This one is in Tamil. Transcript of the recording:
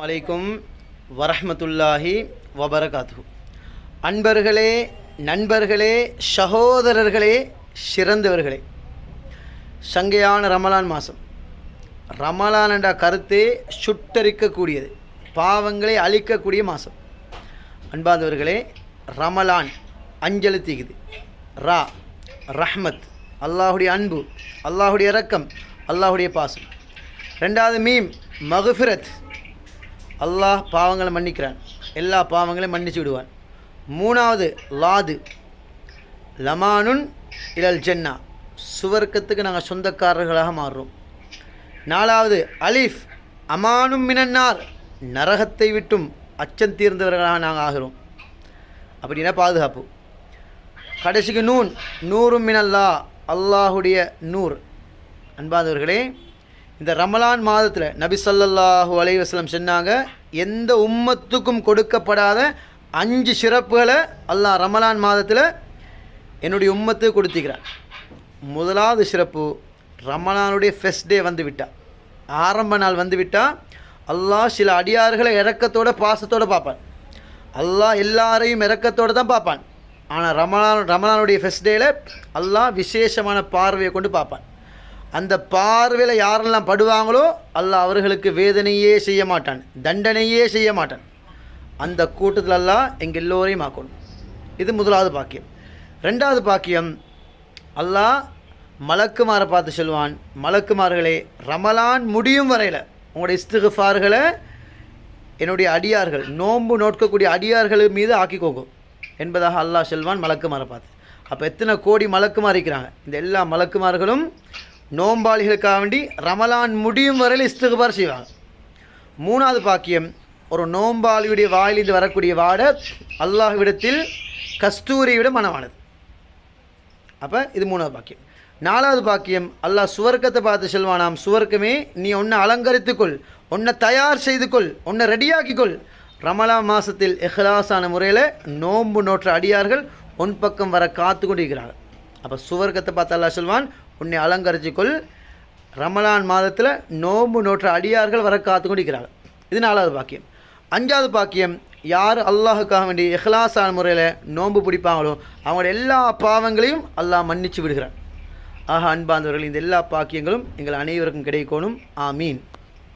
அலைக்கும் வரஹ்மத்துல்லாஹி வபரகாத்துஹு. அன்பர்களே, நண்பர்களே, சகோதரர்களே, சிறந்தவர்களே, சங்கையான ரமலான் மாதம். ரமலான் என்ற கருத்தே சுட்டரிக்கக்கூடியது, பாவங்களை அழிக்கக்கூடிய மாதம். அன்பாந்தவர்களே, ரமலான் அஞ்செழுத்திக்குது. ரா ரஹ்மத், அல்லாஹுடைய அன்பு, அல்லாஹுடைய இரக்கம், அல்லாஹுடைய பாசம். ரெண்டாவது மீம் மகுஃபிரத், அல்லாஹ் பாவங்களை மன்னிக்கிறான், எல்லா பாவங்களையும் மன்னிச்சு விடுவான். மூணாவது லாது, லமானுன் இலல் ஜன்னா, சுவர்க்கத்துக்கு நாங்கள் சொந்தக்காரர்களாக மாறுறோம். நாலாவது அலிஃப், அமானும் மினன்னார், நரகத்தை விட்டும் அச்சம் தீர்ந்தவர்களாக நாங்கள் ஆகிறோம். அப்படின்னா பாதுகாப்பு. கடைசிக்கு நூன், நூறும் மினல்லா, அல்லாஹுடைய நூர். அன்பாதவர்களே, இந்த ரமலான் மாதத்தில் நபி ஸல்லல்லாஹு அலைஹி வஸல்லம் சொன்னாங்க, எந்த உம்மத்துக்கும் கொடுக்கப்படாத 5 சிறப்புகளை அல்லாஹ் ரமலான் மாதத்தில் என்னுடைய உம்மத்துக்கு கொடுத்துக்கிறான். முதலாவது சிறப்பு, ரமலானுடைய ஃபெஸ்ட் டே வந்து விட்டா, ஆரம்ப நாள் வந்து விட்டால் அல்லாஹ் சில அடியார்களை இரக்கத்தோட பாசத்தோடு பார்ப்பான். அல்லாஹ் எல்லாரையும் இரக்கத்தோடு தான் பார்ப்பான். ஆனால் ரமலானுடைய ஃபெஸ்ட் டேயில் அல்லாஹ் விசேஷமான பார்வையை கொண்டு பார்ப்பான். அந்த பார்வையில் யாரெல்லாம் படுவாங்களோ அல்லாஹ் அவர்களுக்கு வேதனையே செய்ய மாட்டான், தண்டனையே செய்ய மாட்டான். அந்த கூட்டத்தில் அல்லாஹ் எங்கள் எல்லோரையும் ஆக்கணும். இது முதலாவது பாக்கியம். ரெண்டாவது பாக்கியம், அல்லாஹ் மலக்குமாரை பார்த்து சொல்வான், மலக்குமார்களே, ரமலான் முடியும் வரையில் உங்களுடைய இஸ்திக்ஃபார்களை என்னுடைய அடியார்கள், நோன்பு நோட்கக்கூடிய அடியார்கள் மீது ஆக்கிக்கோங்க என்பதாக அல்லாஹ் சொல்வான் மலக்குமாரை பார்த்து. அப்போ எத்தனை கோடி மலக்குமார் இருக்கிறாங்க. இந்த எல்லா மலக்குமார்களும் நோம்பாளிகளுக்காக வேண்டி ரமலான் முடியும் வரையில் இஸ்திக்பார் செய்வாங்க. மூணாவது பாக்கியம், ஒரு நோம்பாளியுடைய வாயிலிருந்து வரக்கூடிய வாடை அல்லாஹ்விடத்தில் கஸ்தூரியை விட மனமானது. அப்போ இது மூணாவது பாக்கியம். நாலாவது பாக்கியம், அல்லாஹ் சுவர்க்கத்தை பார்த்து சொல்வானாம், சுவர்க்கமே நீ ஒன்றை அலங்கரித்துக்கொள், ஒன்றை தயார் செய்து கொள், ஒன்றை ரெடியாக்கிக்கொள். ரமலான் மாதத்தில் இஹ்லாஸான முறையில் நோன்பு நோற்ற அடியார்கள் ஒன் பக்கம் வர காத்து கொண்டிருக்கிறார்கள். அப்போ சுவர்க்கத்தை பார்த்து அல்லாஹ் சொல்வான், உன்னை அலங்கரிச்சுக்கொள், ரமலான் மாதத்தில் நோன்பு நோற்ற அடியார்கள் வர காத்து கொண்டிருக்கிறார்கள். இது நாலாவது பாக்கியம். அஞ்சாவது பாக்கியம், யார் அல்லாஹுக்காக வேண்டி இஹ்லாஸான முறையில் நோன்பு பிடிப்பாங்களோ அவங்களோட எல்லா பாவங்களையும் அல்லாஹ் மன்னிச்சு விடுகிறான். ஆக அன்பார்ந்தவர்கள், இந்த எல்லா பாக்கியங்களும் எங்கள் அனைவருக்கும் கிடைக்கணும். ஆமீன்.